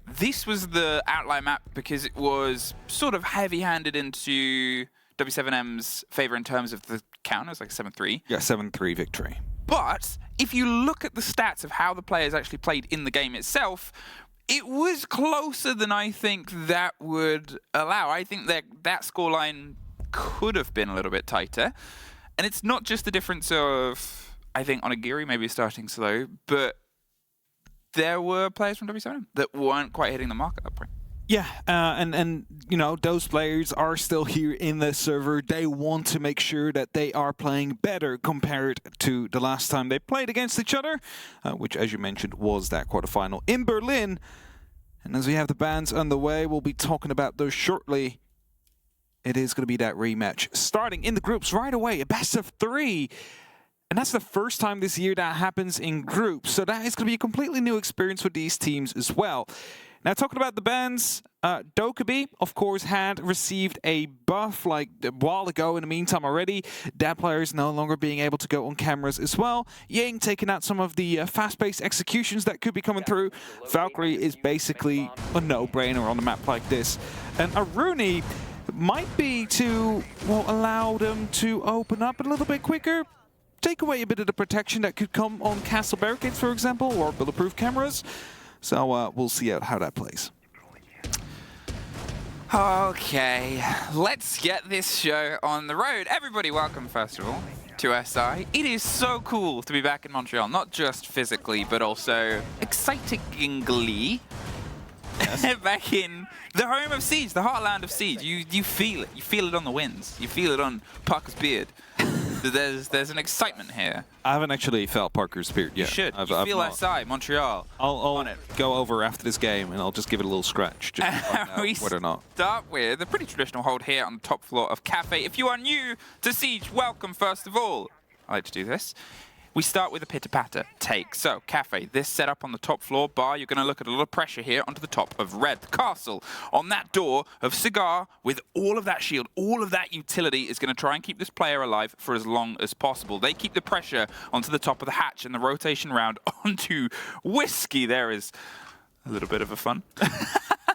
This was the outlier map because it was sort of heavy-handed into W7M's favor in terms of the counters, like 7-3. Yeah, 7-3 victory. But if you look at the stats of how the players actually played in the game itself, it was closer than I think that would allow. I think that scoreline could have been a little bit tighter. And it's not just the difference of, I think, Onigiri maybe starting slow, but there were players from W7M that weren't quite hitting the mark at that point. Yeah, and you know, those players are still here in the server. They want to make sure that they are playing better compared to the last time they played against each other, which, as you mentioned, was that quarterfinal in Berlin. And as we have the bans underway, we'll be talking about those shortly. It is going to be that rematch starting in the groups right away, a best of 3. And that's the first time this year that happens in groups. So that is going to be a completely new experience for these teams as well. Now, talking about the bans, Dokkaebi, of course, had received a buff like a while ago in the meantime already. That player is no longer being able to go on cameras as well. Ying taking out some of the fast-paced executions that could be coming through. Valkyrie is basically a no-brainer on a map like this. And Aruni might be to, well, allow them to open up a little bit quicker. Take away a bit of the protection that could come on castle barricades, for example, or bulletproof cameras. So we'll see how that plays. Okay, let's get this show on the road. Everybody, welcome, first of all, to SI. It is so cool to be back in Montreal, not just physically, but also excitingly. Yes. Back in the home of Siege, the heartland of Siege. You feel it. You feel it on the winds. You feel it on Parker's beard. There's an excitement here. I haven't actually felt Parker's beard yet. You should. You feel SI, Montreal. I'll go over after this game and I'll just give it a little scratch. Just to find out whether or not. Start with a pretty traditional hold here on the top floor of Cafe. If you are new to Siege, welcome first of all. I like to do this. We start with a pitter-patter take. So, Cafe, this setup on the top floor bar, you're going to look at a lot of pressure here onto the top of Red. The castle on that door of Cigar with all of that shield, all of that utility is going to try and keep this player alive for as long as possible. They keep the pressure onto the top of the hatch and the rotation round onto Whiskey. There is a little bit of a fun.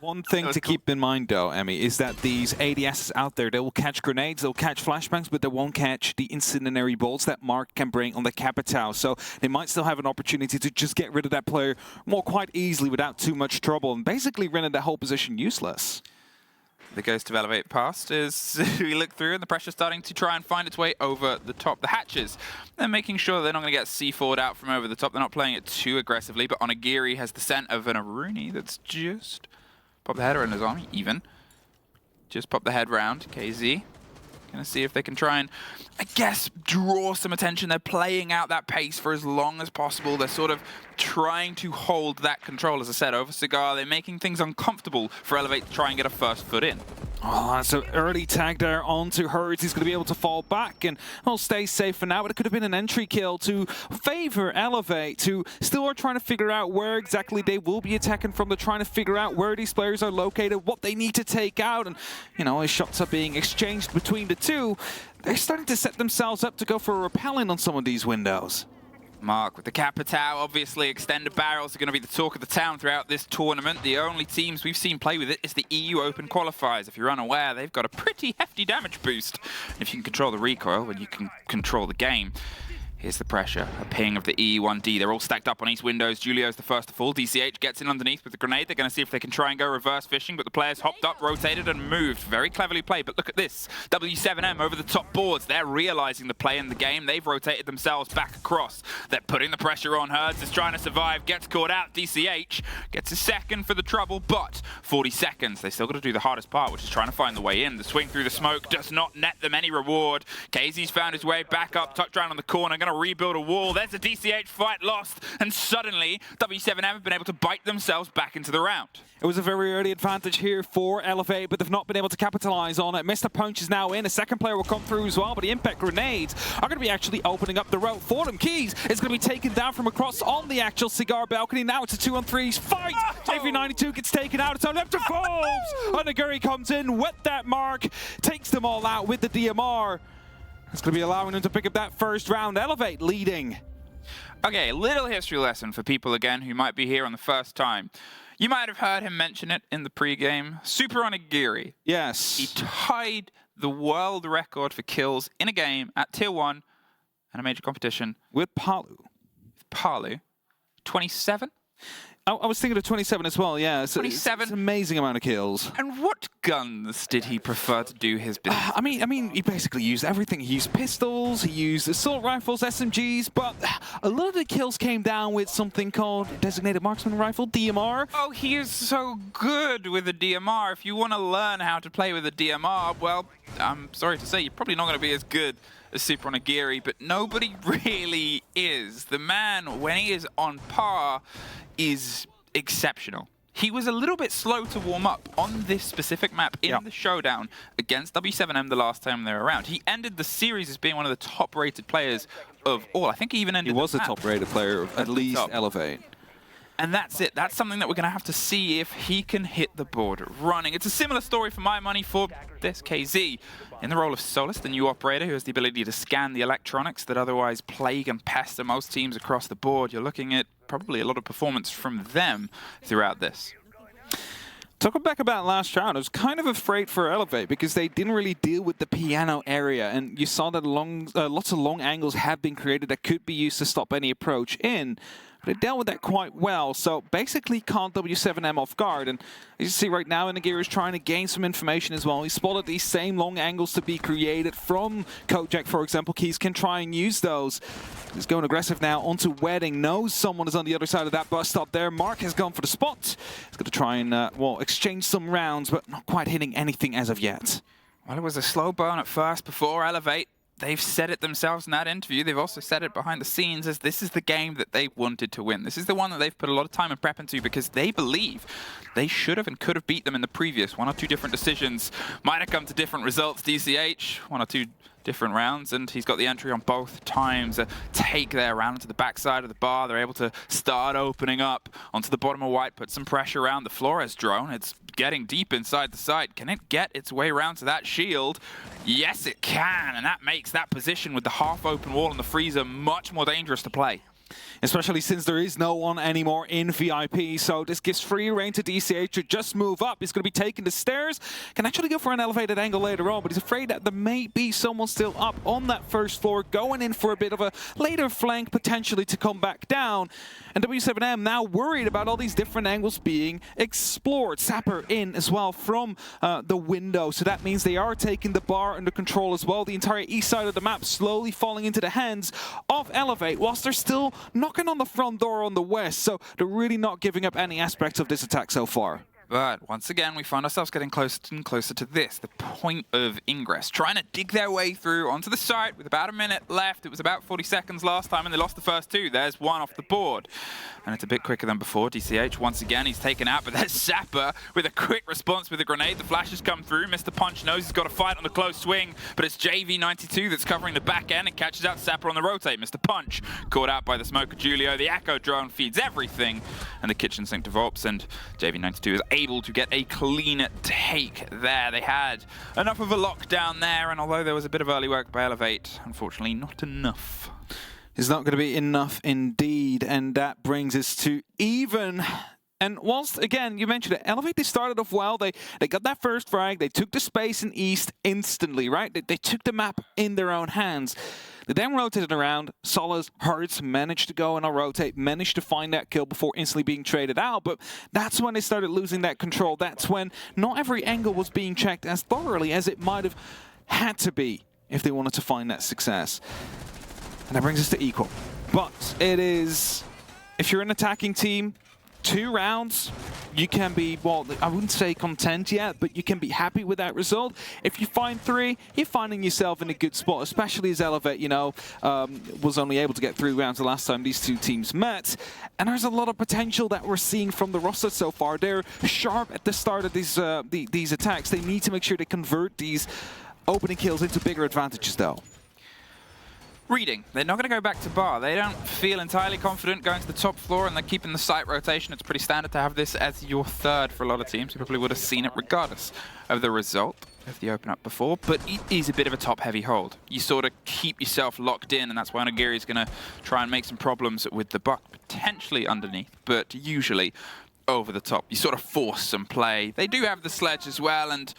One thing to keep in mind, though, Emmy, is that these ADSs out there, they will catch grenades, they'll catch flashbangs, but they won't catch the incendiary bolts that Mark can bring on the Capitao. So they might still have an opportunity to just get rid of that player more quite easily without too much trouble and basically render that whole position useless. The ghost of Elevate past is we look through and the pressure's starting to try and find its way over the top. The hatches, they're making sure they're not going to get C4'd out from over the top. They're not playing it too aggressively, but Onigiri has the scent of an Aruni that's just pop the head around his army, even. Just pop the head round, KZ. Gonna see if they can try and, I guess, draw some attention. They're playing out that pace for as long as possible. They're sort of trying to hold that control, as I said, over Cigar. They're making things uncomfortable for Elevate to try and get a first foot in. Oh, that's an early tag there onto Hurts. He's going to be able to fall back and he'll stay safe for now. But it could have been an entry kill to favor Elevate, who still are trying to figure out where exactly they will be attacking from. They're trying to figure out where these players are located, what they need to take out. And, you know, as shots are being exchanged between the two, they're starting to set themselves up to go for a repelling on some of these windows. Mark with the Capitao, obviously extended barrels are going to be the talk of the town throughout this tournament. The only teams we've seen play with it is the EU Open qualifiers. If you're unaware, they've got a pretty hefty damage boost. If you can control the recoil, then you can control the game. Here's the pressure, a ping of the E1D. They're all stacked up on east windows. Julio's the first to fall. DCH gets in underneath with the grenade. They're going to see if they can try and go reverse fishing, but the players hopped up, rotated, and moved. Very cleverly played, but look at this. W7M over the top boards. They're realizing the play in the game. They've rotated themselves back across. They're putting the pressure on. Herds is trying to survive, gets caught out. DCH gets a second for the trouble, but 40 seconds. They still got to do the hardest part, which is trying to find the way in. The swing through the smoke does not net them any reward. KZ's found his way back up, tucked around on the corner, going to rebuild a wall. There's a DCH fight lost, and suddenly W7M have been able to bite themselves back into the round. It was a very early advantage here for Elevate, but they've not been able to capitalize on it. Mr. Punch is now in. A second player will come through as well, but the impact grenades are going to be actually opening up the road for them. Keys is going to be taken down from across on the actual Cigar balcony. Now it's a 2-on-3 fight. JV92 gets taken out. It's on left to Forbes. Onigiri comes in with that mark, takes them all out with the DMR. It's going to be allowing them to pick up that first round. Elevate leading. Okay, a little history lesson for people, again, who might be here on the first time. You might have heard him mention it in the pregame. Super Onigiri. Yes. He tied the world record for kills in a game at Tier 1 and a major competition. With Palu. 27? I was thinking of 27 as well, yeah. So 27. It's an amazing amount of kills. And what guns did he prefer to do his business? I mean, he basically used everything. He used pistols, he used assault rifles, SMGs, but a lot of the kills came down with something called Designated Marksman Rifle, DMR. Oh, he is so good with the DMR. If you want to learn how to play with a DMR, well, I'm sorry to say, you're probably not going to be as good as Super Onigiri, but nobody really is. The man, when he is on par, is exceptional. He was a little bit slow to warm up on this specific map in the showdown against W7M the last time they were around. He ended the series as being one of the top-rated players of all. I think he even ended He was a top-rated player of at least Elevate. And that's it. That's something that we're going to have to see if he can hit the board running. It's a similar story for my money for this KZ. In the role of Solus, the new operator who has the ability to scan the electronics that otherwise plague and pester most teams across the board, you're looking at probably a lot of performance from them throughout this. Talking back about last round, I was kind of afraid for Elevate because they didn't really deal with the piano area, and you saw that lots of long angles have been created that could be used to stop any approach in. But they dealt with that quite well, so basically caught W7M off guard. And as you see right now, Onigiri is trying to gain some information as well. He spotted these same long angles to be created from Kojak, for example. Keys can try and use those. He's going aggressive now onto Wedding. Knows someone is on the other side of that bus stop there. Mark has gone for the spot. He's going to try and, well, exchange some rounds, but not quite hitting anything as of yet. Well, it was a slow burn at first before Elevate. They've said it themselves in that interview. They've also said it behind the scenes as this is the game that they wanted to win. This is the one that they've put a lot of time and prep into because they believe they should have and could have beat them in the previous. One or two different decisions might have come to different results. DCH, one or two different rounds, and he's got the entry on both times. Take there around into the backside of the bar. They're able to start opening up onto the bottom of white, put some pressure around the Flores drone. It's getting deep inside the site. Can it get its way around to that shield? Yes, it can, and that makes that position with the half-open wall and the freezer much more dangerous to play. Especially since there is no one anymore in VIP, so this gives free reign to DCH to just move up. He's going to be taking the stairs, can actually go for an elevated angle later on, but he's afraid that there may be someone still up on that first floor, going in for a bit of a later flank, potentially to come back down. And W7M now worried about all these different angles being explored. Sapper in as well from the window, so that means they are taking the bar under control as well. The entire east side of the map slowly falling into the hands of Elevate, whilst they're still knocking on the front door on the west, so they're really not giving up any aspects of this attack so far. But once again, we find ourselves getting closer and closer to this, the point of ingress. Trying to dig their way through onto the site with about a minute left. It was about 40 seconds last time, and they lost the first two. There's one off the board. And it's a bit quicker than before. DCH, once again, he's taken out, but there's Sapper with a quick response with a grenade. The flashes come through. Mr. Punch knows he's got to fight on the close swing, but it's JV92 that's covering the back end and catches out Sapper on the rotate. Mr. Punch caught out by the smoker Julio. The Echo drone feeds everything, and the kitchen sink develops, and JV92 is able to get a clean take there. They had enough of a lockdown there, and although there was a bit of early work by Elevate, unfortunately not enough. It's not going to be enough indeed, and that brings us to even. And whilst, again, you mentioned it, Elevate, they started off well. They got that first frag. They took the space in East instantly, right? They took the map in their own hands. They then rotated around. Solas, Hertz managed to go on a rotate, managed to find that kill before instantly being traded out. But that's when they started losing that control. That's when not every angle was being checked as thoroughly as it might have had to be if they wanted to find that success. And that brings us to equal. But it is, if you're an attacking team, 2 rounds, you can be, well, I wouldn't say content yet, but you can be happy with that result. If you find 3, you're finding yourself in a good spot, especially as Elevate, you know, was only able to get 3 rounds the last time these two teams met. And there's a lot of potential that we're seeing from the roster so far. They're sharp at the start of these attacks. They need to make sure they convert these opening kills into bigger advantages, though. Reading. They're not going to go back to bar. They don't feel entirely confident going to the top floor, and they're keeping the site rotation. It's pretty standard to have this as your third for a lot of teams. You probably would have seen it regardless of the result of the open up before, but it is a bit of a top-heavy hold. You sort of keep yourself locked in, and that's why Onigiri is going to try and make some problems with the buck, potentially underneath, but usually over the top. You sort of force some play. They do have the sledge as well, and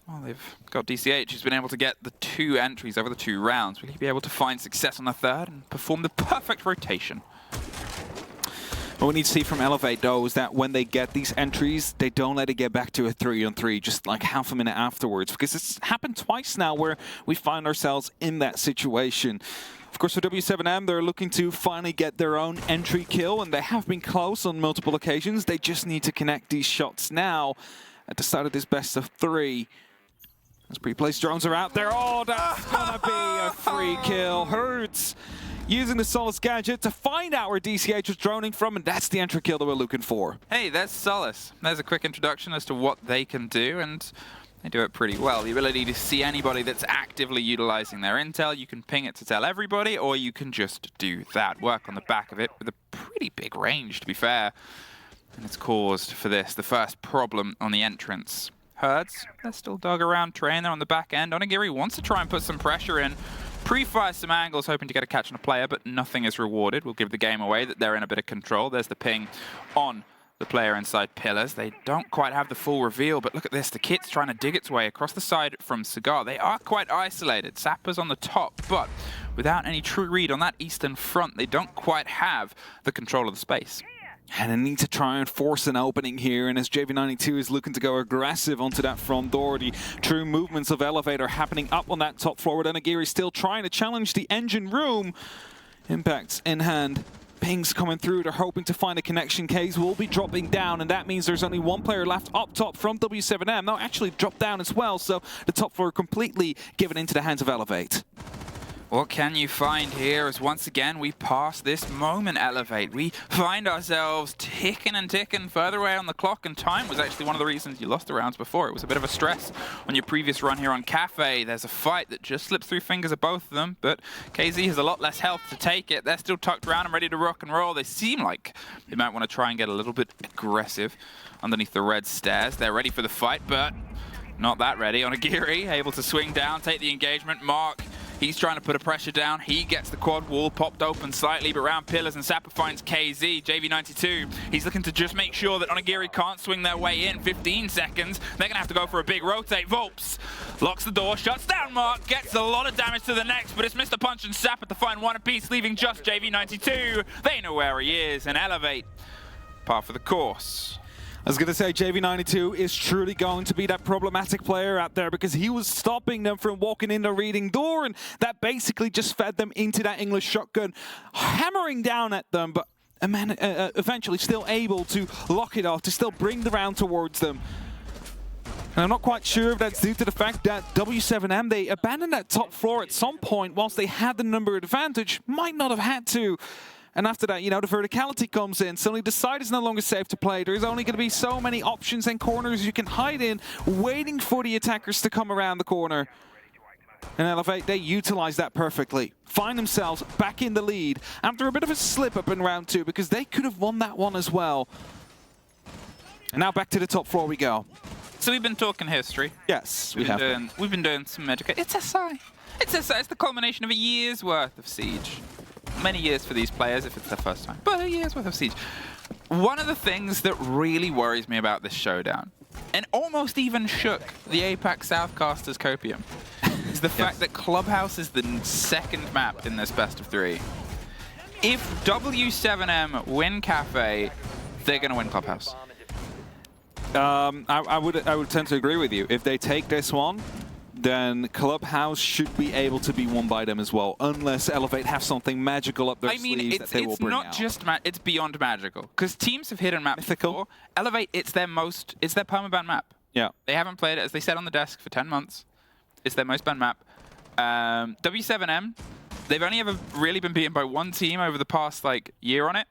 well, they've got DCH who's been able to get the 2 entries over the 2 rounds. Will he be able to find success on the 3rd and perform the perfect rotation? What we need to see from Elevate, though, is that when they get these entries, they don't let it get back to a 3-on-3 just like half a minute afterwards, because it's happened twice now where we find ourselves in that situation. Of course, for W7M, they're looking to finally get their own entry kill, and they have been close on multiple occasions. They just need to connect these shots now at the start of this best of 3. As pre-placed drones are out there. Oh, that's gonna be a free kill. Hurts using the Solace gadget to find out where DCH was droning from, and that's the entry kill that we're looking for. Hey, there's Solace. There's a quick introduction as to what they can do, and they do it pretty well. The ability to see anybody that's actively utilizing their intel, you can ping it to tell everybody, or you can just do that. Work on the back of it with a pretty big range, to be fair. And it's caused for this the first problem on the entrance. Herds, they're still dug around Trainer on the back end. Onigiri wants to try and put some pressure in. Pre-fire some angles, hoping to get a catch on a player, but nothing is rewarded. We'll give the game away that they're in a bit of control. There's the ping on the player inside Pillars. They don't quite have the full reveal, but look at this. The kit's trying to dig its way across the side from Cigar. They are quite isolated. Sapper's on the top, but without any true read on that eastern front, they don't quite have the control of the space. And they need to try and force an opening here, and as JV92 is looking to go aggressive onto that front door, the true movements of Elevator happening up on that top floor, with Onigiri still trying to challenge the engine room. Impacts in hand. Pings coming through, they're hoping to find a connection. Case will be dropping down, and that means there's only 1 player left up top from W7M. They'll actually drop down as well, so the top floor completely given into the hands of Elevate. What can you find here as once again we pass this moment, Elevate. We find ourselves ticking and ticking further away on the clock, and time was actually one of the reasons you lost the rounds before. It was a bit of a stress on your previous run here on Cafe. There's a fight that just slips through fingers of both of them, but KZ has a lot less health to take it. They're still tucked around and ready to rock and roll. They seem like they might want to try and get a little bit aggressive underneath the red stairs. They're ready for the fight, but not that ready. Onigiri able to swing down, take the engagement. Mark, he's trying to put a pressure down. He gets the quad wall popped open slightly, but round Pillars and Sapper finds KZ. JV92, he's looking to just make sure that Onigiri can't swing their way in. 15 seconds. They're going to have to go for a big rotate. Volps locks the door, shuts down Mark, gets a lot of damage to the necks, but it's Mr. Punch and Sapper to find 1 apiece, leaving just JV92. They know where he is, and Elevate, par for the course. I was going to say, JV92 is truly going to be that problematic player out there, because he was stopping them from walking in the reading door, and that basically just fed them into that English shotgun, hammering down at them, but eventually still able to lock it off, to still bring the round towards them. And I'm not quite sure if that's due to the fact that W7M, they abandoned that top floor at some point whilst they had the number advantage, might not have had to. And after that, you know, the verticality comes in. Suddenly the side is no longer safe to play. There's only going to be so many options and corners you can hide in, waiting for the attackers to come around the corner. And Elevate, they utilize that perfectly. Find themselves back in the lead after a bit of a slip-up in round 2, because they could have won that one as well. And now back to the top floor we go. So we've been talking history. Yes, we've been doing some education. It's SI. It's SI. It's the culmination of a year's worth of Siege. Many years for these players if it's their first time, but a year's worth of Siege. One of the things that really worries me about this showdown, and almost even shook the APAC Southcasters copium, is the fact that Clubhouse is the second map in this best of 3. If W7M win Cafe, they're going to win Clubhouse. I would tend to agree with you. If they take this one, then Clubhouse should be able to be won by them as well, unless Elevate have something magical up their sleeves that they will bring out. It's not just it's beyond magical, because teams have hidden maps before. Elevate, it's their permaban map. Yeah. They haven't played it, as they said on the desk, for 10 months. It's their most banned map. W7M, they've only ever really been beaten by one team over the past year on it,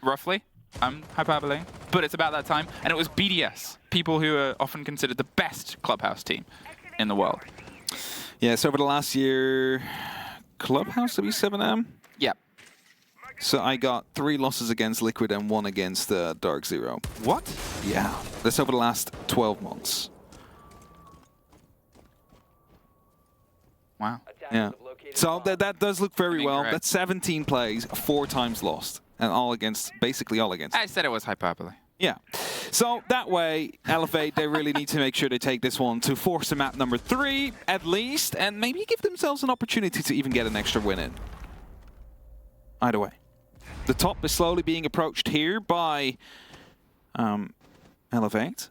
roughly. Hyperbole, but it's about that time, and it was BDS, people who are often considered the best Clubhouse team in the world. Yeah, so over the last year, Clubhouse W7M? Yep. So I got 3 losses against Liquid and 1 against Dark Zero. What? Yeah, that's over the last 12 months. Wow. Yeah. So that does look very well. Correct. That's 17 plays, 4 times lost, and basically all against. I said it was hyperbole. Yeah. So that way, Elevate, they really need to make sure they take this one to force a map number 3 at least, and maybe give themselves an opportunity to even get an extra win in. Either way. The top is slowly being approached here by Elevate.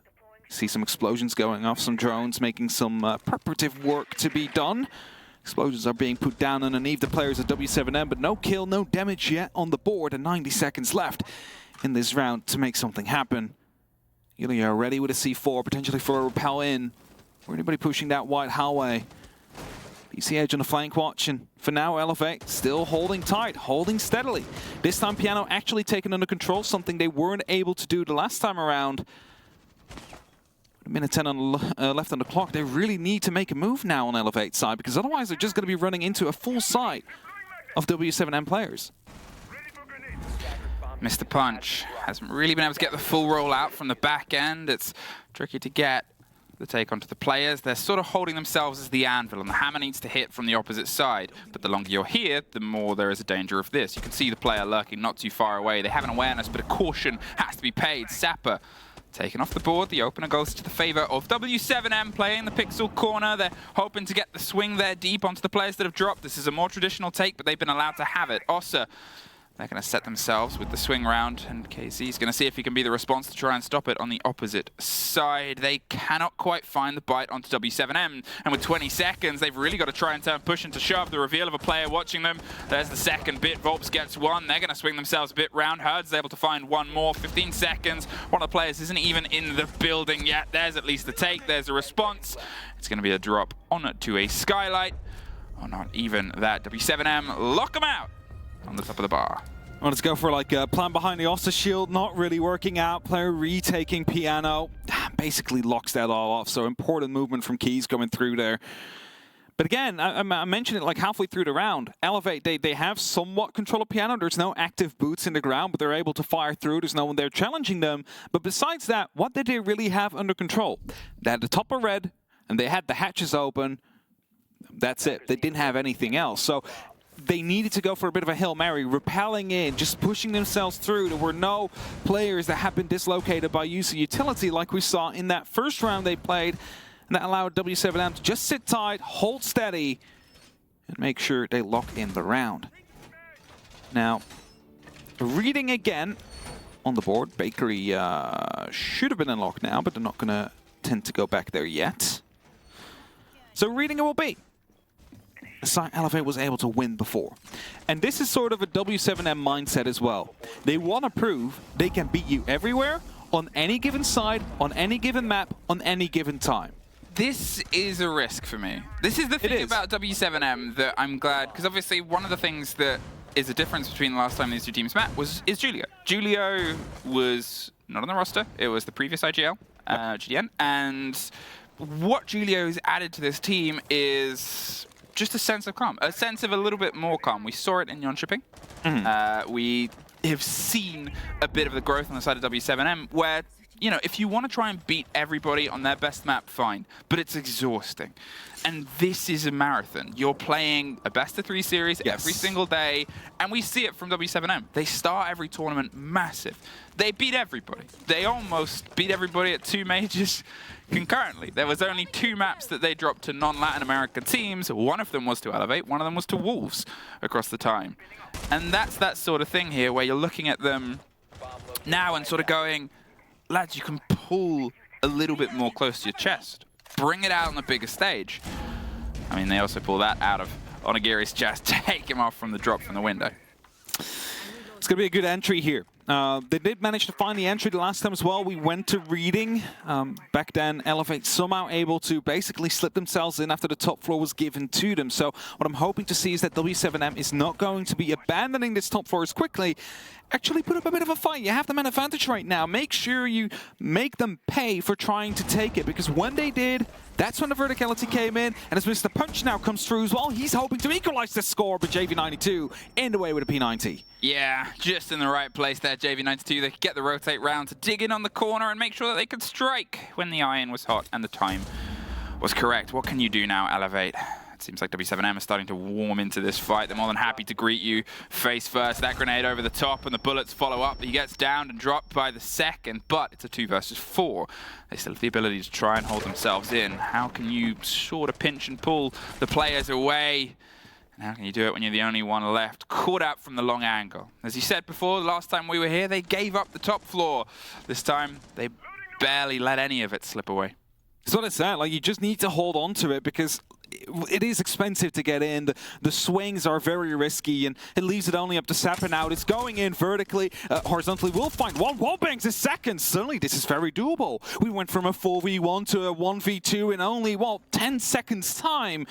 See some explosions going off, some drones making some preparative work to be done. Explosions are being put down underneath the players of W7M, but no kill, no damage yet on the board, and 90 seconds left in this round to make something happen. Ilya ready with a C4, potentially for a repel in. Or anybody pushing that wide hallway. PC Edge on the flank watching. For now, Elevate still holding tight, holding steadily. This time, Piano actually taken under control, something they weren't able to do the last time around. A minute 10 left on the clock. They really need to make a move now on Elevate's side, because otherwise they're just going to be running into a full side of W7M players. Mr. Punch hasn't really been able to get the full roll out from the back end. It's tricky to get the take onto the players. They're sort of holding themselves as the anvil, and the hammer needs to hit from the opposite side. But the longer you're here, the more there is a danger of this. You can see the player lurking not too far away. They have an awareness, but a caution has to be paid. Sapper taken off the board. The opener goes to the favor of W7M playing the pixel corner. They're hoping to get the swing there deep onto the players that have dropped. This is a more traditional take, but they've been allowed to have it. Ossa, they're going to set themselves with the swing round, and KZ's going to see if he can be the response to try and stop it on the opposite side. They cannot quite find the bite onto W7M, and with 20 seconds, they've really got to try and turn push into shove. The reveal of a player watching them. There's the second bit. Volps gets one. They're going to swing themselves a bit round. Herd's able to find one more. 15 seconds. One of the players isn't even in the building yet. There's at least the take. There's a response. It's going to be a drop onto a skylight. Or not even that. W7M lock them out on the top of the bar. Well, let's go for like a plan behind the Ossa shield, not really working out. Player retaking Piano, basically locks that all off. So important movement from Keys coming through there. But again, I mentioned it like halfway through the round. Elevate, they have somewhat control of Piano. There's no active boots in the ground, but they're able to fire through. There's no one there challenging them. But besides that, what did they really have under control? They had the top of red, and they had the hatches open. That's it. They didn't have anything else. So they needed to go for a bit of a Hail Mary, repelling in, just pushing themselves through. There were no players that had been dislocated by use of utility like we saw in that first round they played. And that allowed W7M to just sit tight, hold steady, and make sure they lock in the round. Now, reading again on the board. Bakery should have been unlocked now, but they're not going to tend to go back there yet. So reading it will be the side Elevate was able to win before. And this is sort of a W7M mindset as well. They want to prove they can beat you everywhere, on any given side, on any given map, on any given time. This is a risk for me. This is the thing about W7M that I'm glad, because obviously one of the things that is a difference between the last time these two teams met is Julio. Julio was not on the roster. It was the previous IGL, GDN. And what Julio's added to this team is just a sense of calm, a sense of a little bit more calm. We saw it in Yon Shipping. We have seen a bit of the growth on the side of W7M where, you know, if you want to try and beat everybody on their best map, fine, but it's exhausting. And this is a marathon. You're playing a best-of-3 series every single day, and we see it from W7M. They start every tournament massive. They beat everybody. They almost beat everybody at 2 majors concurrently. There was only 2 maps that they dropped to non-Latin American teams. One of them was to Elevate, one of them was to Wolves across the time. And that's that sort of thing here, where you're looking at them now and sort of going, lads, you can pull a little bit more close to your chest. Bring it out on the bigger stage. I mean, they also pull that out of Onigiri's chest, take him off from the drop from the window. It's going to be a good entry here. They did manage to find the entry the last time as well. We went to reading. Back then, Elevate somehow able to basically slip themselves in after the top floor was given to them. So what I'm hoping to see is that W7M is not going to be abandoning this top floor as quickly. Actually put up a bit of a fight. You have them an advantage right now. Make sure you make them pay for trying to take it, because when they did, that's when the verticality came in. And as Mr. Punch now comes through as well, he's hoping to equalize the score, but JV92 in the way with a P90. Yeah, just in the right place there, JV92. They could get the rotate round to dig in on the corner and make sure that they could strike when the iron was hot and the time was correct. What can you do now, Elevate? It seems like W7M is starting to warm into this fight. They're more than happy to greet you face first. That grenade over the top and the bullets follow up. He gets downed and dropped by the second, but it's a 2 versus 4. They still have the ability to try and hold themselves in. How can you sort of pinch and pull the players away? And how can you do it when you're the only one left? Caught out from the long angle. As you said before, the last time we were here, they gave up the top floor. This time, they barely let any of it slip away. That's what I said. Like, you just need to hold on to it because it is expensive to get in. The swings are very risky, and it leaves it only up to Sapper now. It's going in vertically, horizontally. We'll find one. Wallbangs a second. Suddenly, this is very doable. We went from a 4v1 to a 1v2 in only, well, 10 seconds time.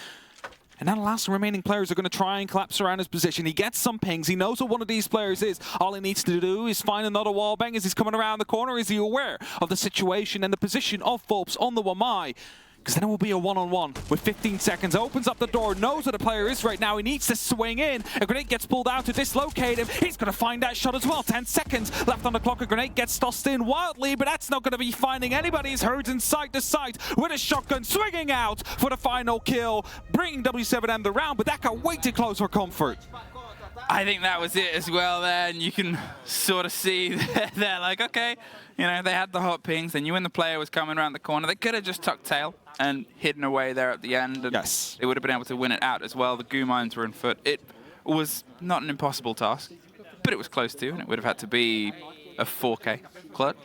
And now the last remaining players are going to try and collapse around his position. He gets some pings. He knows what one of these players is. All he needs to do is find another wallbang as he's coming around the corner. Is he aware of the situation and the position of Fulps on the Wamai? Because then it will be a one-on-one with 15 seconds. Opens up the door, knows where the player is right now. He needs to swing in. A grenade gets pulled out to dislocate him. He's going to find that shot as well. 10 seconds left on the clock. A grenade gets tossed in wildly, but that's not going to be finding anybody. He's hurting side to side with a shotgun, swinging out for the final kill, bringing W7M the round, but that got way too close for comfort. I think that was it as well there, and you can sort of see they're like, okay, you know, they had the hot pings, they knew when the player was coming around the corner. They could have just tucked tail and hidden away there at the end, and yes, they would have been able to win it out as well. The goo mines were in foot. It was not an impossible task, but it was close to, and it would have had to be a 4K clutch.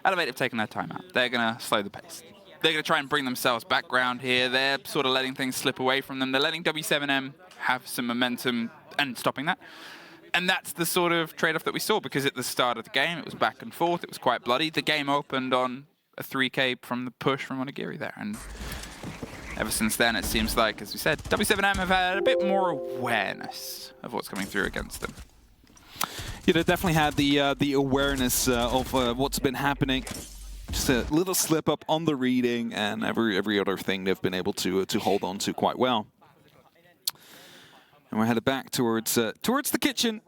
Elevate have taken their time out. They're going to slow the pace. They're going to try and bring themselves back round here. They're sort of letting things slip away from them. They're letting W7M have some momentum and stopping that. And that's the sort of trade-off that we saw, because at the start of the game, it was back and forth. It was quite bloody. The game opened on a 3K from the push from Onigiri there. And ever since then, it seems like, as we said, W7M have had a bit more awareness of what's coming through against them. Yeah, they definitely had the awareness of what's been happening. Just a little slip up on the reading, and every other thing they've been able to hold on to quite well. And we're headed back towards the kitchen.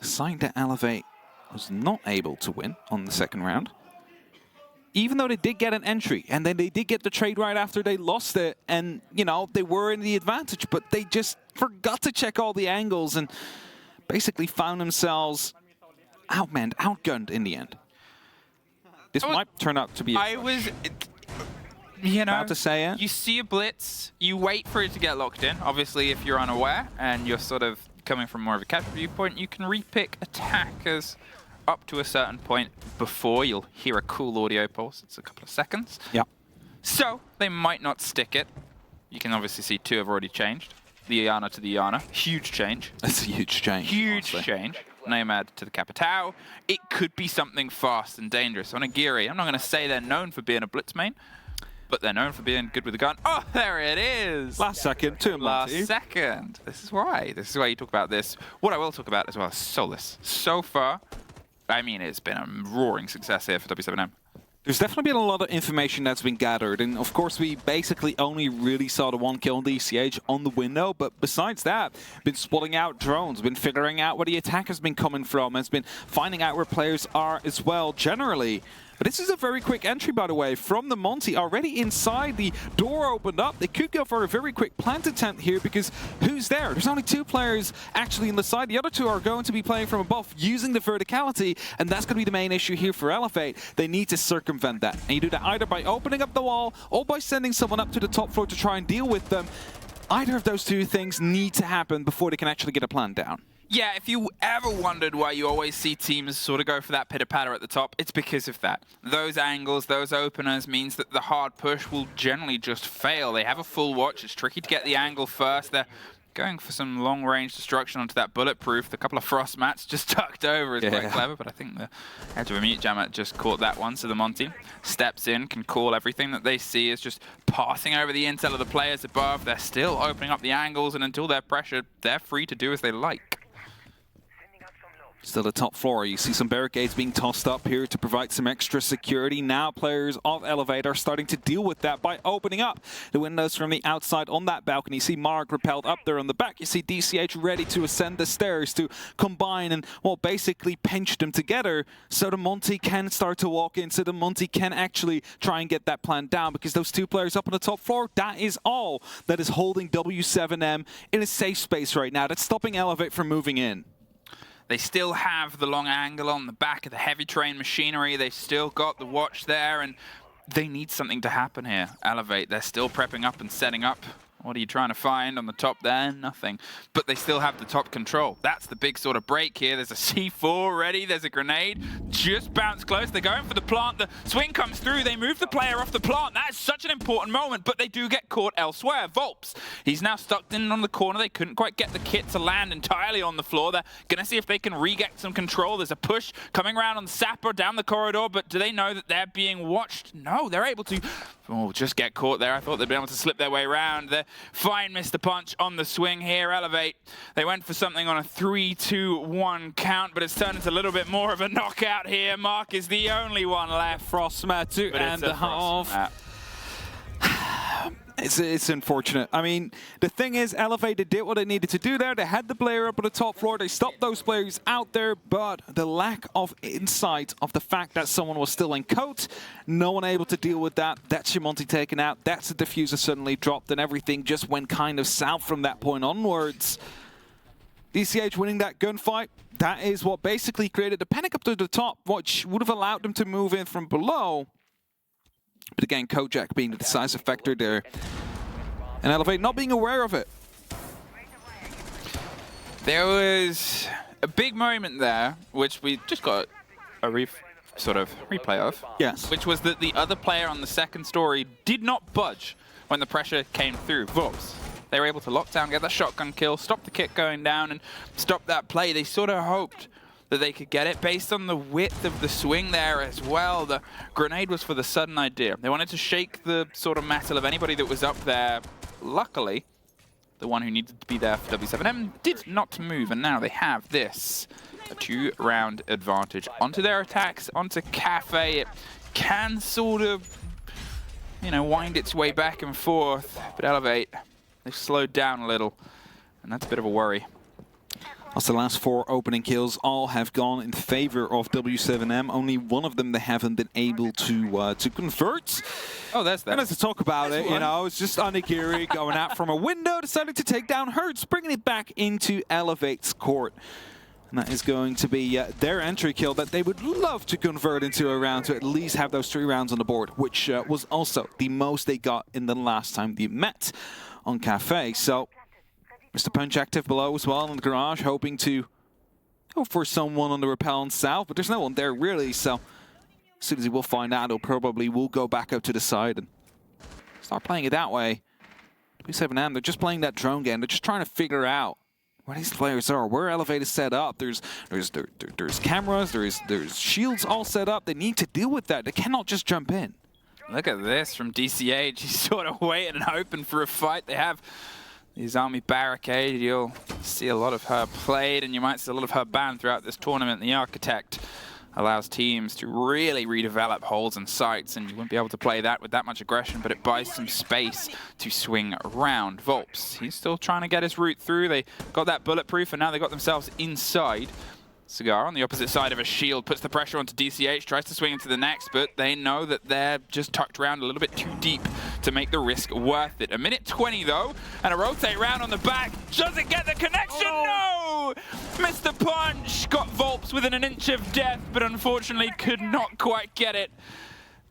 Sign to Elevate was not able to win on the second round. Even though they did get an entry, and then they did get the trade right after they lost it, and, you know, they were in the advantage, but they just forgot to check all the angles and basically found themselves outmanned, outgunned in the end. This might turn out to be you know, about to say it. You see a blitz, you wait for it to get locked in. Obviously, if you're unaware and you're sort of coming from more of a capture viewpoint, you can repick attackers up to a certain point before you'll hear a cool audio pulse. It's a couple of seconds. Yeah. So they might not stick it. You can obviously see 2 have already changed. The Iana to the Iana. Huge change. That's a huge change. Huge change. Nomad to the Capitao. It could be something fast and dangerous. Onigiri, I'm not going to say they're known for being a blitz main, but they're known for being good with the gun. Oh, there it is! Last second, 2 Last second. This is why. This is why you talk about this. What I will talk about as well is Solus. So far, I mean, it's been a roaring success here for W7M. There's definitely been a lot of information that's been gathered, and of course we basically only really saw the 1 kill on the ECH on the window, but besides that, been spotting out drones, been figuring out where the attack has been coming from, has been finding out where players are as well, generally. But this is a very quick entry, by the way, from the Monty. Already inside, the door opened up. They could go for a very quick plant attempt here, because who's there? There's only 2 players actually in the side. The other 2 are going to be playing from above, using the verticality, and that's going to be the main issue here for Elevate. They need to circumvent that. And you do that either by opening up the wall, or by sending someone up to the top floor to try and deal with them. Either of those 2 things need to happen before they can actually get a plan down. Yeah, if you ever wondered why you always see teams sort of go for that pitter-patter at the top, it's because of that. Those angles, those openers means that the hard push will generally just fail. They have a full watch. It's tricky to get the angle first. They're going for some long-range destruction onto that bulletproof. The couple of frost mats just tucked over is quite clever, but I think the edge of a mute jammer just caught that one. So the Monty steps in, can call everything that they see is just passing over the intel of the players above. They're still opening up the angles, and until they're pressured, they're free to do as they like. Still the top floor. You see some barricades being tossed up here to provide some extra security. Now players of Elevate are starting to deal with that by opening up the windows from the outside on that balcony. You see Mark repelled up there on the back. You see DCH ready to ascend the stairs to combine and, well, basically pinch them together so the Monty can start to walk in, so the Monty can actually try and get that plan down, because those two players up on the top floor, that is all that is holding W7M in a safe space right now. That's stopping Elevate from moving in. They still have the long angle on the back of the heavy train machinery. They've still got the watch there, and they need something to happen here. Elevate, they're still prepping up and setting up. What are you trying to find on the top there? Nothing. But they still have the top control. That's the big sort of break here. There's a C4 ready. There's a grenade. Just bounced close. They're going for the plant. The swing comes through. They move the player off the plant. That is such an important moment, but they do get caught elsewhere. Volps, he's now stuck in on the corner. They couldn't quite get the kit to land entirely on the floor. They're going to see if they can re-get some control. There's a push coming around on the Sapper down the corridor, but do they know that they're being watched? No, they're able to just get caught there. I thought they'd be able to slip their way around. They're fine, missed the punch on the swing here. Elevate, they went for something on a 3-2-1 count, but it's turned into a little bit more of a knockout here. Mark is the only one left. Frostmat 2.5. It's unfortunate. I mean, the thing is, Elevate did what they needed to do there. They had the player up on the top floor. They stopped those players out there, but the lack of insight of the fact that someone was still in coat, no one able to deal with that. That's your Monty taken out. That's the diffuser suddenly dropped, and everything just went kind of south from that point onwards. DCH winning that gunfight. That is what basically created the panic up to the top, which would have allowed them to move in from below. But again, Kojak being the decisive factor there. And Elevate not being aware of it. There was a big moment there, which we just got a replay of. Yes. Which was that the other player on the second story did not budge when the pressure came through. Volps, they were able to lock down, get that shotgun kill, stop the kit going down, and stop that play. They sort of hoped that they could get it based on the width of the swing there as well. The grenade was for the sudden idea. They wanted to shake the sort of metal of anybody that was up there. Luckily, the one who needed to be there for W7M did not move, and now they have this, a 2-round advantage. Onto their attacks, onto Cafe. It can sort of, wind its way back and forth, but Elevate, they've slowed down a little, and that's a bit of a worry. Also, the last 4 opening kills all have gone in favor of W7M. Only one of them they haven't been able to convert. Oh, that's that. And as to talk about it, it's just Onigiri going out from a window, deciding to take down Hertz, bringing it back into Elevate's court. And that is going to be their entry kill that they would love to convert into a round to at least have those 3 rounds on the board, which was also the most they got in the last time they met on Cafe. So Mr. Punch active below as well in the garage, hoping to go for someone on the repellent south, but there's no one there really, so as soon as he will find out, he'll probably will go back up to the side and start playing it that way. W7M, they're just playing that drone game. They're just trying to figure out where these players are, where Elevate is set up. There's cameras, there's shields all set up. They need to deal with that. They cannot just jump in. Look at this from DCH. He's sort of waiting and hoping for a fight. They have his army barricade. You'll see a lot of her played, and you might see a lot of her banned throughout this tournament. The Architect allows teams to really redevelop holes and sites, and you wouldn't be able to play that with that much aggression, but it buys some space to swing around. Volps, he's still trying to get his route through. They got that bulletproof, and now they got themselves inside. Cigar on the opposite side of a shield puts the pressure onto DCH, tries to swing into the next, but they know that they're just tucked around a little bit too deep to make the risk worth it. A minute 20 though, and a rotate round on the back. Doesn't get the connection, no! Mr. Punch got Volps within an inch of death, but unfortunately could not quite get it.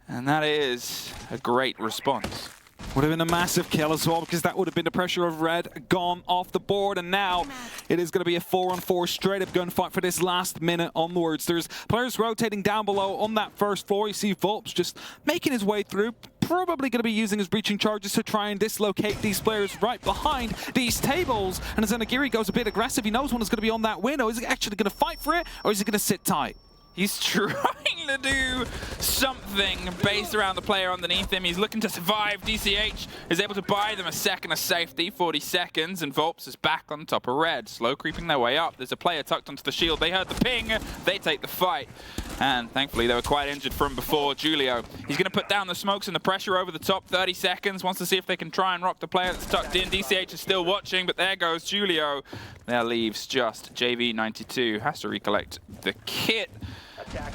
And that is a great response. Would have been a massive kill as well, because that would have been the pressure of Red gone off the board, and now it is going to be a 4-on-4 straight-up gunfight for this last minute onwards. There's players rotating down below on that first floor. You see Volps just making his way through, probably going to be using his breaching charges to try and dislocate these players right behind these tables. And as Onigiri goes a bit aggressive, he knows one is going to be on that window. Is he actually going to fight for it, or is he going to sit tight? He's trying to do something based around the player underneath him. He's looking to survive. DCH is able to buy them a second of safety, 40 seconds, and Volps is back on top of red, slow creeping their way up. There's a player tucked onto the shield. They heard the ping. They take the fight. And thankfully, they were quite injured from before. Julio, he's going to put down the smokes and the pressure over the top. 30 seconds. Wants to see if they can try and rock the player that's tucked in. DCH is still watching, but there goes Julio. There leaves just JV92. Has to recollect the kit.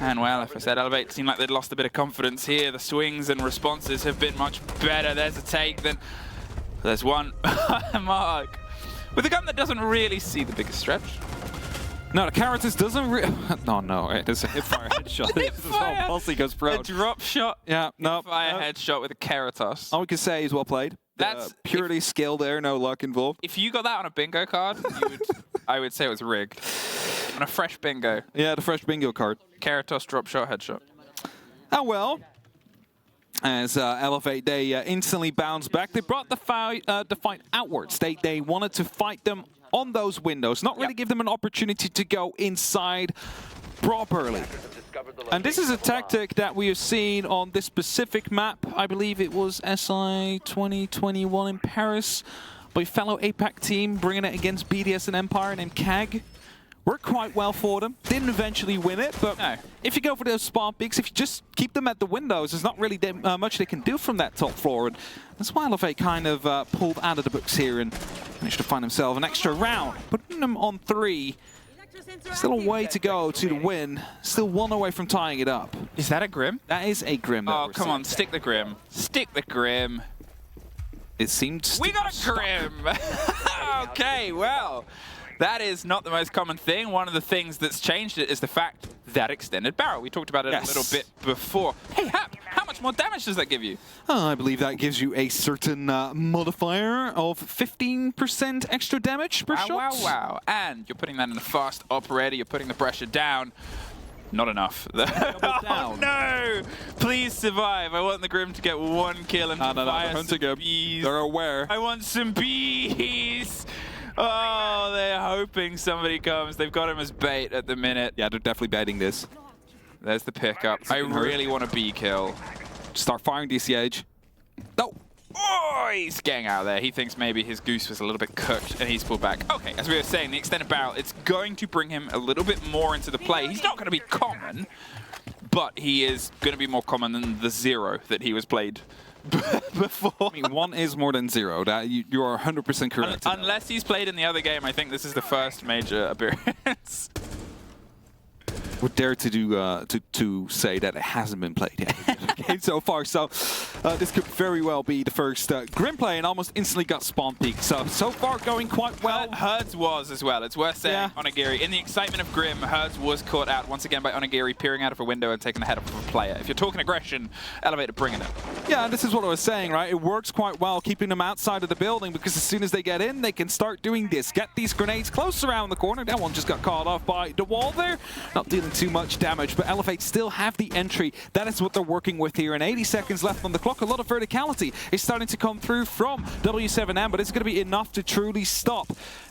And well, if I said Elevate seemed like they'd lost a bit of confidence here. The swings and responses have been much better. There's a take, then there's one. Mark, with a gun that doesn't really see the biggest stretch. No, the currencies doesn't really... No, it is a hipfire headshot. This whole posse goes pro. A drop shot. Yeah, no. Fire headshot with a Keratos. All we can say is well played. That's purely skill there, no luck involved. If you got that on a bingo card, I would say it was rigged. On a fresh bingo. Yeah, the fresh bingo card. Keratos drop shot headshot. Oh well. As Elevate, they instantly bounce back. They brought the fight outwards. They wanted to fight them on those windows, not really give them an opportunity to go inside properly. And this is a tactic that we have seen on this specific map. I believe it was SI 2021 in Paris by fellow APAC team, bringing it against BDS and Empire named KAG. Worked quite well for them. Didn't eventually win it, but if you go for those spawn peaks, if you just keep them at the windows, there's not really much they can do from that top floor. And that's why Elevate kind of pulled out of the books here and managed to find himself an extra round. Putting them on 3. Still a way to go to the win. Still 1 away from tying it up. Is that a Grim? That is a Grim. Oh, come on, stick the Grim. Stick the Grim. It seemed... We got a Grim! Okay, well... That is not the most common thing. One of the things that's changed it is the fact that extended barrel. We talked about it a little bit before. Hey, Hap, how much more damage does that give you? I believe that gives you a certain modifier of 15% extra damage per shot. Wow. And you're putting that in a fast operator. You're putting the pressure down. Not enough. Oh, no! Please survive. I want the Grim to get 1 kill and fire some bees. They're aware. I want some bees! Oh, they're hoping somebody comes. They've got him as bait at the minute. Yeah, they're definitely baiting this. There's the pickup. I really want a bee kill. Start firing DCH. No! Oh, he's getting out of there. He thinks maybe his goose was a little bit cooked and he's pulled back. Okay, as we were saying, the extended barrel, it's going to bring him a little bit more into the play. He's not going to be common, but he is going to be more common than the 0 that he was played before. I mean, 1 is more than 0. That you are 100% correct. Unless he's played in the other game, I think this is the first major appearance. Would dare to do to say that it hasn't been played yet so far. So this could very well be the first Grim play, and almost instantly got spawn peaked. So far going quite well. Herds was as well. It's worth saying. Onigiri, in the excitement of Grim, Herds was caught out once again by Onigiri, peering out of a window and taking the head off of a player. If you're talking aggression, Elevator bringing it. Yeah, this is what I was saying, right? It works quite well keeping them outside of the building, because as soon as they get in, they can start doing this. Get these grenades close around the corner. That one just got caught off by the wall there. Not dealing too much damage, but Elevate still have the entry. That is what they're working with here, and 80 seconds left on the clock. A lot of verticality is starting to come through from W7M, but it's going to be enough to truly stop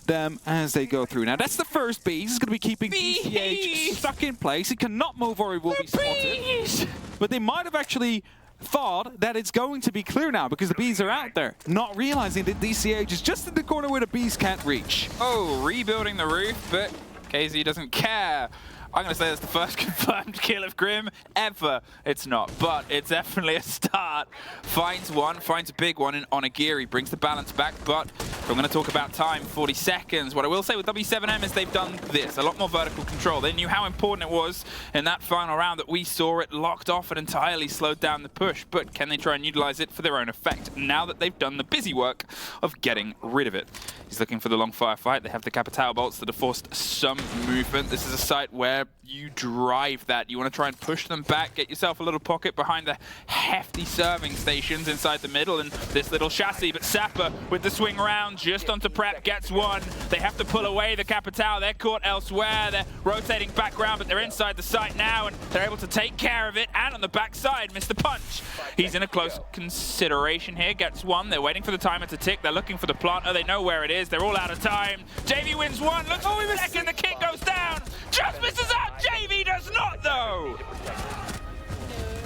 them as they go through. Now, that's the first bee. He's going to be keeping DCH stuck in place. He cannot move or he will be spotted. But they might have actually thought that it's going to be clear now because the bees are out there, not realizing that DCH is just in the corner where the bees can't reach. Oh, rebuilding the roof, but KZ doesn't care. I'm going to say that's the first confirmed kill of Grim ever. It's not, but it's definitely a start. Finds one, finds a big one in Onigiri, brings the balance back, but we're going to talk about time, 40 seconds. What I will say with W7M is they've done this, a lot more vertical control. They knew how important it was in that final round that we saw it locked off and entirely slowed down the push, but can they try and utilize it for their own effect now that they've done the busy work of getting rid of it? He's looking for the long firefight. They have the Capital bolts that have forced some movement. This is a site where you drive that. You want to try and push them back, get yourself a little pocket behind the hefty serving stations inside the middle and this little chassis. But Sapper with the swing round just onto prep gets one. They have to pull away the Capital. They're caught elsewhere. They're rotating background, but they're inside the site now and they're able to take care of it. And on the backside, Mr. Punch. He's in a close consideration here. Gets one. They're waiting for the timer to tick. They're looking for the planter. They know where it is. They're all out of time. JV wins one. Looks for the second. The kick goes down. Just misses out. JV does It's not, though!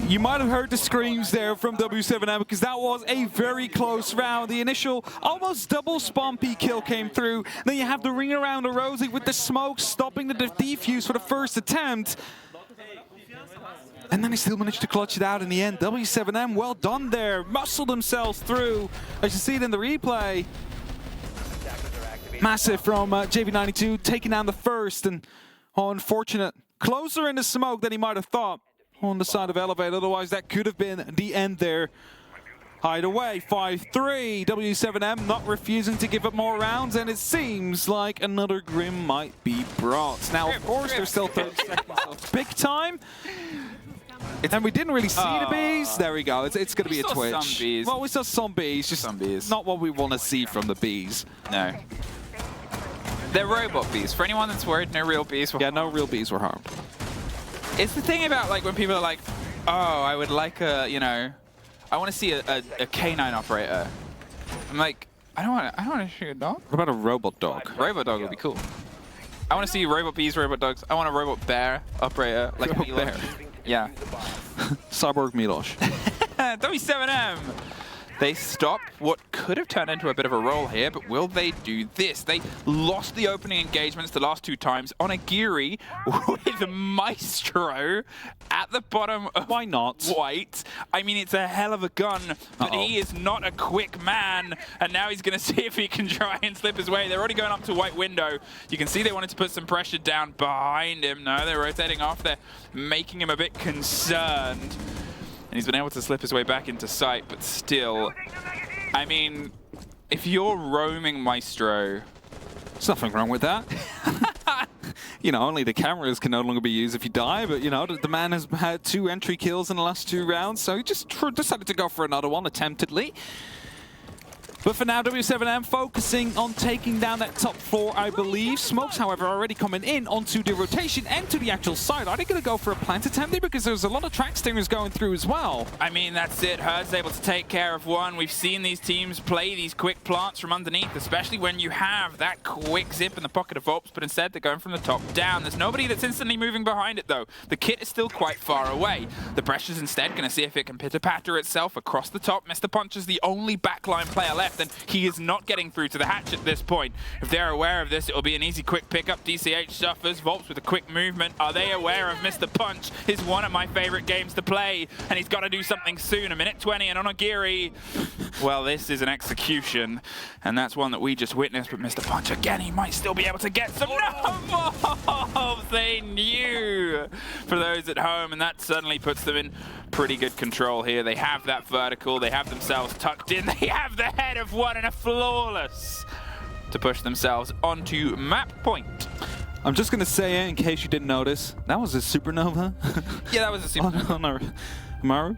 You might have heard the screams there from W7M because that was a very close round. The initial almost double spawn peak kill came through. Then you have the ring around the Rosie with the smoke stopping the defuse for the first attempt. And then they still managed to clutch it out in the end. W7M, well done there. Muscled themselves through. As you see it in the replay. Massive from JV92 taking down the first. And unfortunate. Closer in the smoke than he might have thought on the side of Elevate. Otherwise, that could have been the end there. Either way, 5-3. W7M not refusing to give up more rounds. And it seems like another Grim might be brought. Now, of course, there's still 30 seconds of big time. And we didn't really see the bees. There we go. It's going to be a twitch. Some bees. Well, we saw some bees. Just some bees. Not what we want to see from the bees. No. They're robot bees. For anyone that's worried, no real bees were harmed. No real bees were harmed. It's the thing about like when people are like, oh, I would like a, you know, I want to see a canine operator. I'm like, I don't want to shoot a dog. What about a robot dog? Robot dog would be cool. I want to see robot bees, robot dogs. I want a robot bear operator, like a bear. Yeah. Cyborg Milosh. W7M. They stop what could have turned into a bit of a roll here, but will they do this? They lost the opening engagements the last 2 times on a Geary with Maestro at the bottom of Why not? white. I mean, it's a hell of a gun, but he is not a quick man, and now he's going to see if he can try and slip his way. They're already going up to white window. You can see they wanted to put some pressure down behind him. No, they're rotating off. They're making him a bit concerned. And he's been able to slip his way back into sight, but still, I mean, if you're roaming Maestro... There's nothing wrong with that. You know, only the cameras can no longer be used if you die, but, you know, the man has had 2 entry kills in the last 2 rounds, so he just decided to go for another one, attemptedly. But for now, W7M focusing on taking down that top floor, I believe. Smokes, however, already coming in onto the rotation and to the actual side. Are they going to go for a plant attempt there? Because there's a lot of track stingers going through as well. I mean, that's it. Herd's able to take care of one. We've seen these teams play these quick plants from underneath, especially when you have that quick zip in the pocket of Volps, but instead they're going from the top down. There's nobody that's instantly moving behind it, though. The kit is still quite far away. The pressure's instead going to see if it can pitter-patter itself across the top. Mr. Punch is the only backline player left, and he is not getting through to the hatch at this point. If they're aware of this, it'll be an easy quick pickup. DCH suffers. Volps with a quick movement. Are they aware of Mr. Punch? Is one of my favorite games to play, and he's got to do something soon. A minute 20 and Onigiri. Well, this is an execution, and that's one that we just witnessed. But Mr. Punch, again, he might still be able to get some. No! They knew for those at home, and that suddenly puts them in pretty good control here. They have that vertical. They have themselves tucked in. They have the head of one and a flawless to push themselves onto map point. I'm just going to say it in case you didn't notice. That was a supernova. Yeah, that was a supernova. Oh, no. Maru,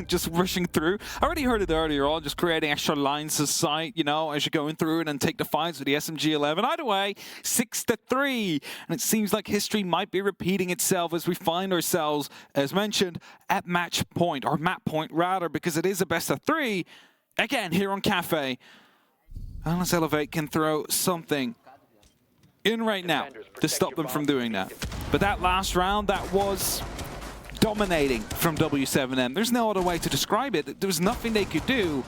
just rushing through. I already heard it earlier on, just creating extra lines of sight, you know, as you're going through it and take the fights with the SMG-11. Either way, 6-3. And it seems like history might be repeating itself as we find ourselves, as mentioned, at match point, or map point rather, because it is a best of 3. Again, here on Cafe. Unless Elevate can throw something in right now to stop them from doing that. But that last round, that was dominating from W7M. There's no other way to describe it. There was nothing they could do.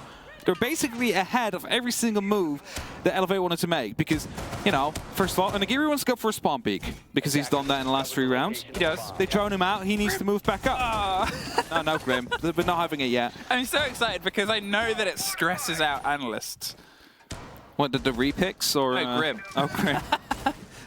They're basically ahead of every single move that Elevate wanted to make because, you know, first of all, Onigiri wants to go for a spawn peek because he's done that in the last 3 rounds. He does. They drone him out. He needs to move back up. No, Grim. We're not having it yet. I'm so excited because I know that it stresses out analysts. What, the repicks or? No, Grim. Oh, Grim.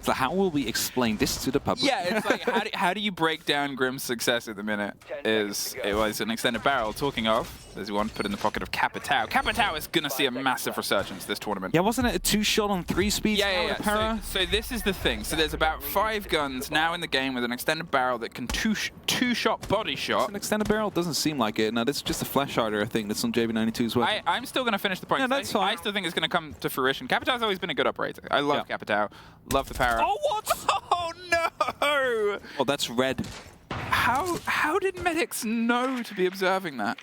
So how will we explain this to the public? Yeah, it's like, how do you break down Grim's success at the minute? It was an extended barrel. Talking of, there's one put in the pocket of Capitao. Capitao is going to see a massive resurgence this tournament. Yeah, wasn't it a 2-shot on 3 speed? Yeah. So this is the thing. So there's about 5 guns now in the game with an extended barrel that can two-shot body shot. It's an extended barrel doesn't seem like it. No, this is just a flash hider, I think, that's on JB92 as well. I'm still going to finish the point. Yeah, that's fine. I still think it's going to come to fruition. Capitao's always been a good operator. I love Capitao. Love the power. Oh, what? Oh, no! Oh, that's red. How did medics know to be observing that?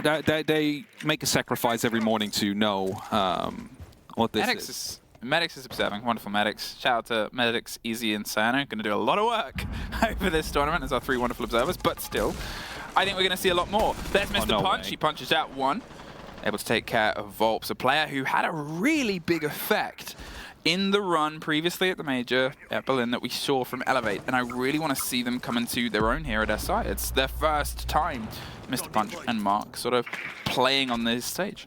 They make a sacrifice every morning to know what this is. Medics is observing. Wonderful Medics. Shout out to Medics, Easy and Sano. Going to do a lot of work over this tournament as our 3 wonderful observers, but still, I think we're going to see a lot more. There's Mr. Punch. He punches out 1. Able to take care of Volps, a player who had a really big effect in the run previously at the Major at Berlin that we saw from Elevate, and I really want to see them come into their own here at SI. It's their first time, Mr. Punch and Mark, sort of playing on this stage.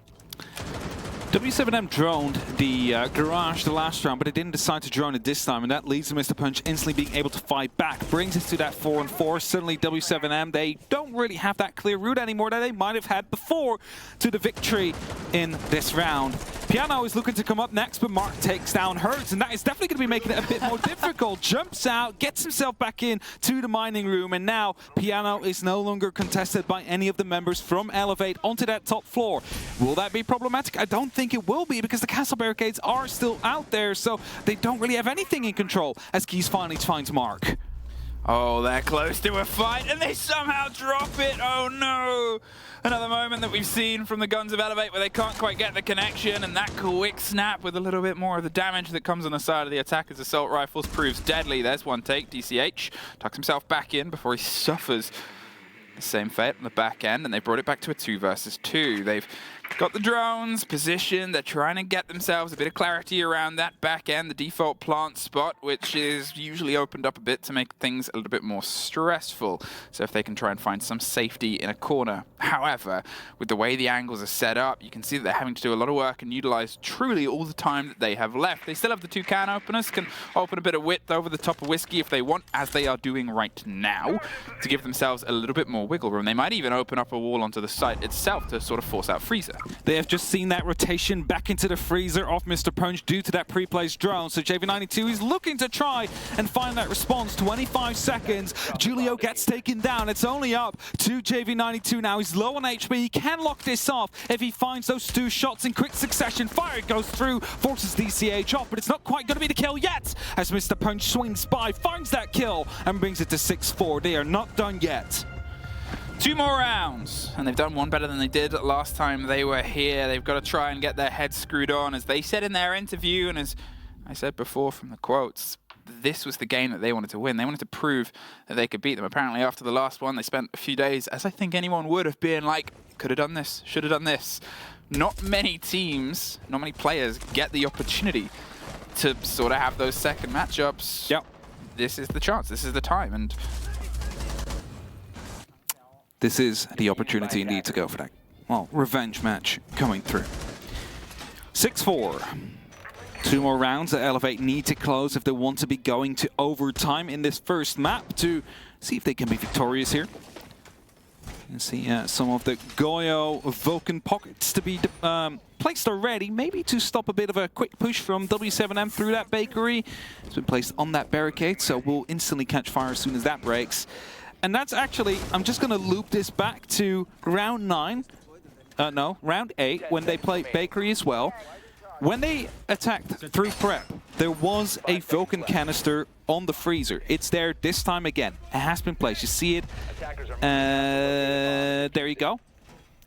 W7M droned the garage the last round, but it didn't decide to drone it this time, and that leads to Mr. Punch instantly being able to fight back. Brings us to that 4-4. Suddenly W7M, they don't really have that clear route anymore that they might have had before to the victory in this round. Piano is looking to come up next, but Mark takes down Hertz, and that is definitely going to be making it a bit more difficult. Jumps out, gets himself back in to the mining room, and now Piano is no longer contested by any of the members from Elevate onto that top floor. Will that be problematic? I don't think it will be, because the castle barricades are still out there, so they don't really have anything in control as Keys finally finds Mark. Oh, they're close to a fight, and they somehow drop it. Oh, no. Another moment that we've seen from the Guns of Elevate where they can't quite get the connection, and that quick snap with a little bit more of the damage that comes on the side of the attacker's assault rifles proves deadly. There's one take. DCH tucks himself back in before he suffers the same fate on the back end, and they brought it back to a 2 versus 2. They've got the drones positioned. They're trying to get themselves a bit of clarity around that back end, the default plant spot, which is usually opened up a bit to make things a little bit more stressful. So if they can try and find some safety in a corner. However, with the way the angles are set up, you can see that they're having to do a lot of work and utilize truly all the time that they have left. They still have the 2 can openers, can open a bit of width over the top of Whiskey if they want, as they are doing right now, to give themselves a little bit more wiggle room. They might even open up a wall onto the site itself to sort of force out Freezer. They have just seen that rotation back into the freezer of Mr. Punch due to that pre-placed drone. So JV92 is looking to try and find that response. 25 seconds. Julio gets taken down. It's only up to JV92 now. He's low on HP. He can lock this off if he finds those 2 shots in quick succession. Fire goes through, forces DCH off, but it's not quite going to be the kill yet as Mr. Punch swings by, finds that kill, and brings it to 6-4. They are not done yet. 2 more rounds, and they've done one better than they did last time they were here. They've got to try and get their heads screwed on, as they said in their interview, and as I said before from the quotes, this was the game that they wanted to win. They wanted to prove that they could beat them. Apparently after the last one, they spent a few days, as I think anyone would have been, like, could have done this, should have done this. Not many teams, not many players get the opportunity to sort of have those second matchups. Yep. This is the chance, this is the time, and this is the opportunity indeed to go for that, well, revenge match coming through. 6-4. 2 more rounds that Elevate need to close if they want to be going to overtime in this first map to see if they can be victorious here. You can see some of the Goyo Vulcan pockets to be placed already, maybe to stop a bit of a quick push from W7M through that bakery. It's been placed on that barricade, so we'll instantly catch fire as soon as that breaks. And that's actually, I'm just going to loop this back to round 9. No, round 8, when they played Bakery as well. When they attacked through prep, there was a Vulcan canister on the freezer. It's there this time again. It has been placed. You see it. There you go.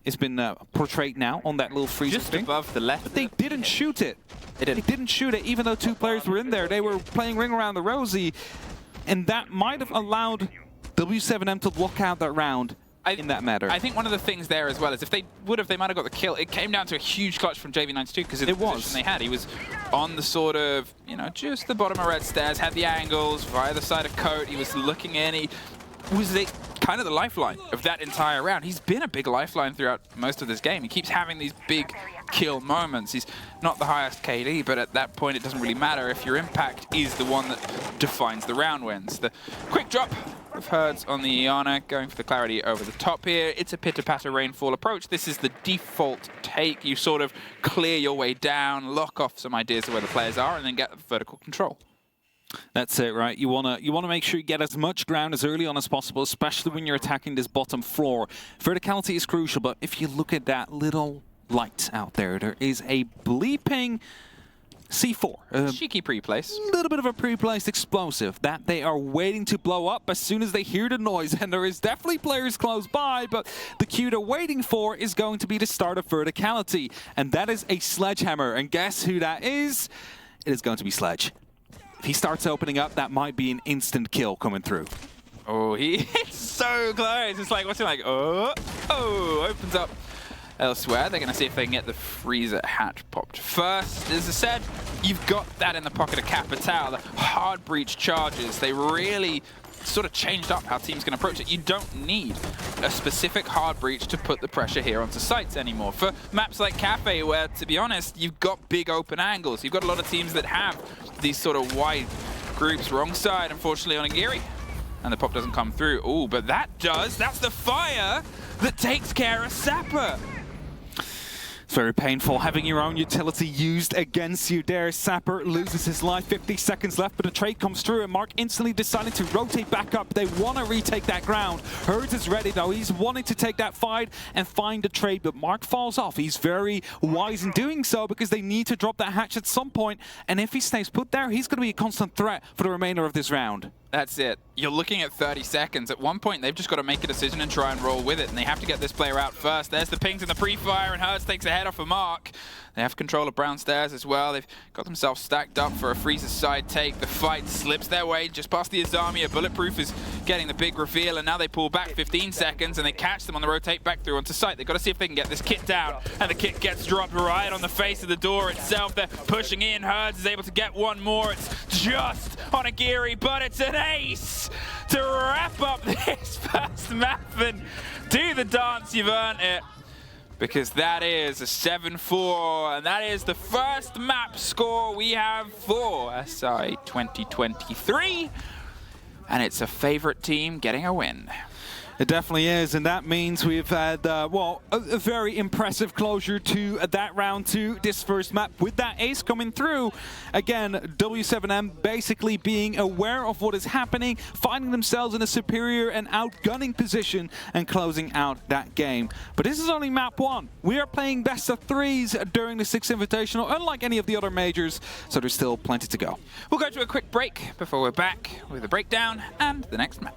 It's been portrayed now on that little freezer just thing. above the left. But they didn't shoot it. They didn't shoot it, even though 2 players were in there. They were playing Ring Around the Rosie. And that might have allowed W7M to lock out that round in that matter. I think one of the things there as well is if they would have, they might have got the kill. It came down to a huge clutch from JV92 because of the position they had. He was on the sort of, you know, just the bottom of red stairs, had the angles via the side of coat. He was looking in. He was kind of the lifeline of that entire round. He's been a big lifeline throughout most of this game. He keeps having these big kill moments. He's not the highest KD, but at that point it doesn't really matter if your impact is the one that defines the round wins. The quick drop of Herds on the Iana, going for the clarity over the top here. It's a pitter-patter rainfall approach. This is the default take. You sort of clear your way down, lock off some ideas of where the players are, and then get vertical control. That's it, right? You wanna make sure you get as much ground as early on as possible, especially when you're attacking this bottom floor. Verticality is crucial, but if you look at that little light out there, there is a bleeping C4. Cheeky pre-place. A little bit of a pre-placed explosive that they are waiting to blow up as soon as they hear the noise. And there is definitely players close by, but the cue they're waiting for is going to be the start of verticality. And that is a sledgehammer. And guess who that is? it is going to be Sledge. If he starts opening up, that might be an instant kill coming through. Oh, he is so close. It's like, what's it like? Oh, opens up elsewhere. They're going to see if they can get the freezer hatch popped first. As I said, you've got that in the pocket of Capital. The hard breach charges, they really sort of changed up how teams can approach it. You don't need a specific hard breach to put the pressure here onto sites anymore. For maps like Cafe, where, to be honest, you've got big open angles. You've got a lot of teams that have these sort of wide groups. Wrong side, unfortunately, on Agiri. And the pop doesn't come through. Oh, but that does. That's the fire that takes care of Sapper. It's very painful having your own utility used against you there. Sapper loses his life, 50 seconds left, but a trade comes through and Mark instantly decided to rotate back up. They want to retake that ground. Herds is ready though. He's wanting to take that fight and find a trade, but Mark falls off. He's very wise in doing so because they need to drop that hatch at some point, and if he stays put there, he's going to be a constant threat for the remainder of this round. That's it. You're looking at 30 seconds. At one point, they've just got to make a decision and try and roll with it, and they have to get this player out first. There's the pings in the pre-fire, and Hertz takes a head off of Mark. They have control of Brown Stairs as well. They've got themselves stacked up for a Freezer side take. The fight slips their way just past the Azamia. Bulletproof is getting the big reveal, and now they pull back 15 seconds, and they catch them on the rotate back through onto site. They've got to see if they can get this kit down, and the kit gets dropped right on the face of the door itself. They're pushing in. Hertz is able to get one more. It's just on Agiri, but it's an ace to wrap up this first map and do the dance. You've earned it. Because that is a 7-4, and that is the first map score we have for SI 2023. And it's a favorite team getting a win. It definitely is, and that means we've had, well, a very impressive closure to that round two, this first map, with that ace coming through. Again, W7M basically being aware of what is happening, finding themselves in a superior and outgunning position, and closing out that game. But this is only map one. We are playing best of threes during the 6th Invitational, unlike any of the other majors, so there's still plenty to go. We'll go to a quick break before we're back with a breakdown and the next map.